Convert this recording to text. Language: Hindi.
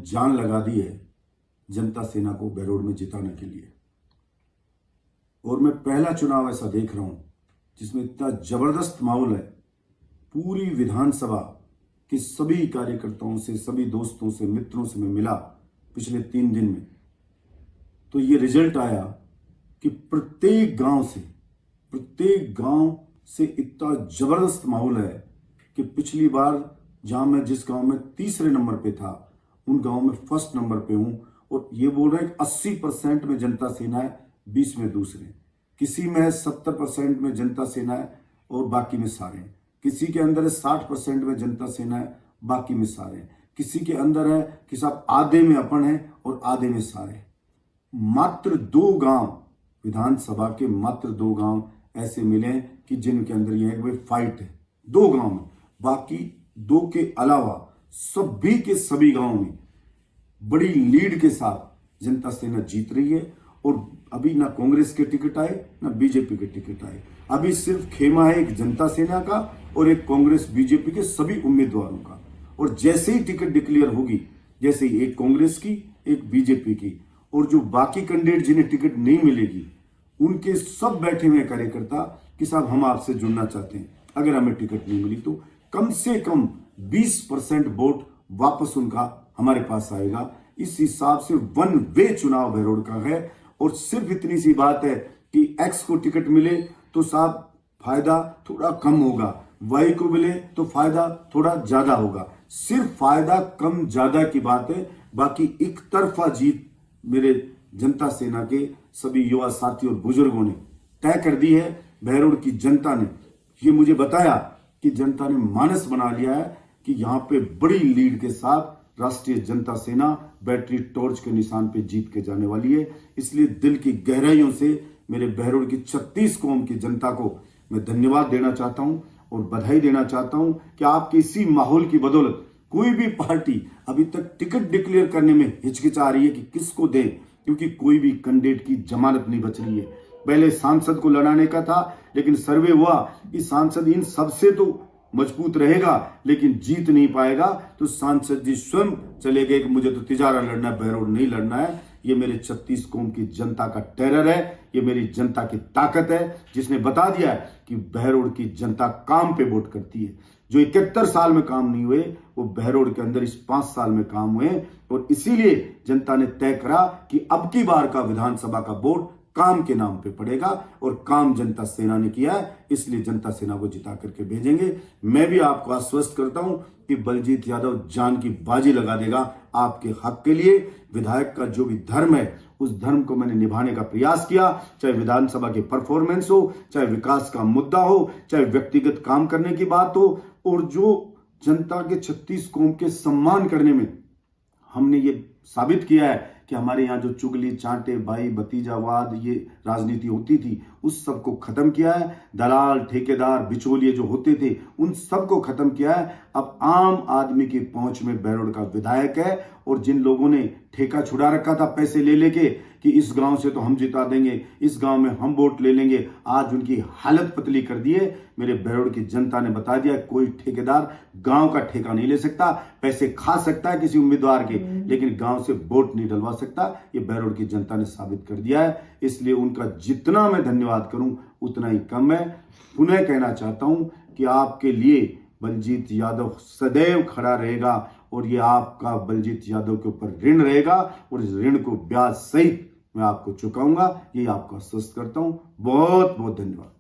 जान लगा दी है जनता सेना को बहरोड में जिताने के लिए। और मैं पहला चुनाव ऐसा देख रहा हूं जिसमें इतना जबरदस्त माहौल है। पूरी विधानसभा के सभी कार्यकर्ताओं से, सभी दोस्तों से, मित्रों से मैं मिला पिछले 3 दिन में, तो ये रिजल्ट आया कि प्रत्येक गांव से इतना जबरदस्त माहौल है कि पिछली बार जहां मैं जिस गांव में तीसरे नंबर पे था, उन गांव में फर्स्ट नंबर पे हूं। और ये बोल रहे हैं कि 80% में जनता सेना है, 20 में दूसरे, किसी में है 70% में जनता सेना है और बाकी में सारे हैं, किसी के अंदर है 60% में जनता सेना है, बाकी में सारे हैं, किसी के अंदर है कि साहब आधे में अपन है और आधे में सारे। मात्र 2 गांव, विधानसभा के मात्र 2 गांव ऐसे मिले कि जिनके अंदर यह कोई फाइट है 2 गांव में। बाकी 2 के अलावा सभी के सभी गांव में बड़ी लीड के साथ जनता सेना जीत रही है। और अभी ना कांग्रेस के टिकट आए ना बीजेपी के टिकट आए, अभी सिर्फ खेमा है एक जनता सेना का और एक कांग्रेस बीजेपी के सभी उम्मीदवारों का। और जैसे ही टिकट डिक्लेयर होगी, जैसे ही एक कांग्रेस की, एक बीजेपी की, और जो बाकी कैंडिडेट जिन्हें टिकट नहीं मिलेगी, उनके सब बैठे हुए कार्यकर्ता कि साहब हम आपसे जुड़ना चाहते हैं, अगर हमें टिकट नहीं मिली तो कम से कम 20% वोट वापस उनका हमारे पास आएगा। इस हिसाब से 1 वे चुनाव बहरोड का है। और सिर्फ इतनी सी बात है कि एक्स को टिकट मिले तो साहब फायदा थोड़ा कम होगा, वाई को मिले तो फायदा थोड़ा ज्यादा होगा। सिर्फ फायदा कम ज्यादा की बात है, बाकी एक तरफा जीत मेरे जनता सेना के सभी युवा साथी और बुजुर्गों ने तय कर दी है। बहरोड की जनता ने ये मुझे बताया कि जनता ने मानस बना लिया है कि यहां पे बड़ी लीड के साथ राष्ट्रीय जनता सेना बैटरी टॉर्च के निशान पे जीत के जाने वाली है। इसलिए दिल की गहराइयों से मेरे बहरोड की 36 कौम की जनता को मैं धन्यवाद देना चाहता हूं और बधाई देना चाहता हूं कि आपके इसी माहौल की बदौलत कोई भी पार्टी अभी तक टिकट डिक्लेयर करने में हिचकिचा रही है कि किसको दें, क्योंकि कोई भी कैंडिडेट की जमानत नहीं बच रही है। पहले सांसद को लड़ाने का था, लेकिन सर्वे हुआ कि सांसद इन सबसे तो मजबूत रहेगा लेकिन जीत नहीं पाएगा, तो सांसद जी स्वयं चले गए कि मुझे तो तिजारा लड़ना है, बहरोड नहीं लड़ना है। ये मेरे 36 कौम की जनता का टेरर है, ये मेरी जनता की ताकत है, जिसने बता दिया है कि बहरोड की जनता काम पे वोट करती है। जो 71 साल में काम नहीं हुए वो बहरोड के अंदर इस 5 साल में काम हुए। और इसीलिए जनता ने तय करा कि अब की बार का विधानसभा का वोट काम के नाम पे पड़ेगा और काम जनता सेना ने किया है, इसलिए जनता सेना को जिता करके भेजेंगे। मैं भी आपको आश्वस्त करता हूं कि बलजीत यादव जान की बाजी लगा देगा आपके हक के लिए। विधायक का जो भी धर्म है उस धर्म को मैंने निभाने का प्रयास किया, चाहे विधानसभा की परफॉर्मेंस हो, चाहे विकास का मुद्दा हो, चाहे व्यक्तिगत काम करने की बात हो, और जो जनता के 36 कौम के सम्मान करने में हमने ये साबित किया है कि हमारे यहाँ जो चुगली, चांटे, भाई भतीजावाद, ये राजनीति होती थी, उस सब को खत्म किया है। दलाल, ठेकेदार, बिचौलिए जो होते थे, उन सब को खत्म किया है। अब आम आदमी की पहुंच में बहरोड का विधायक है। और जिन लोगों ने ठेका छुड़ा रखा था पैसे ले लेके कि इस गांव से तो हम जिता देंगे, इस गांव में हम वोट ले लेंगे, आज उनकी हालत पतली कर दी है। मेरे बहरोड की जनता ने बता दिया कोई ठेकेदार गांव का ठेका नहीं ले सकता। पैसे खा सकता है किसी उम्मीदवार के, लेकिन गांव से वोट नहीं डलवा सकता। ये बहरोड की जनता ने साबित कर दिया है। इसलिए उनका जितना मैं धन्यवाद करूं उतना ही कम है। पुनः कहना चाहता हूं कि आपके लिए बलजीत यादव सदैव खड़ा रहेगा और ये आपका बलजीत यादव के ऊपर ऋण रहेगा और इस ऋण को ब्याज सहित मैं आपको चुकाऊंगा। ये आपको आश्वस्त करता हूं। बहुत बहुत धन्यवाद।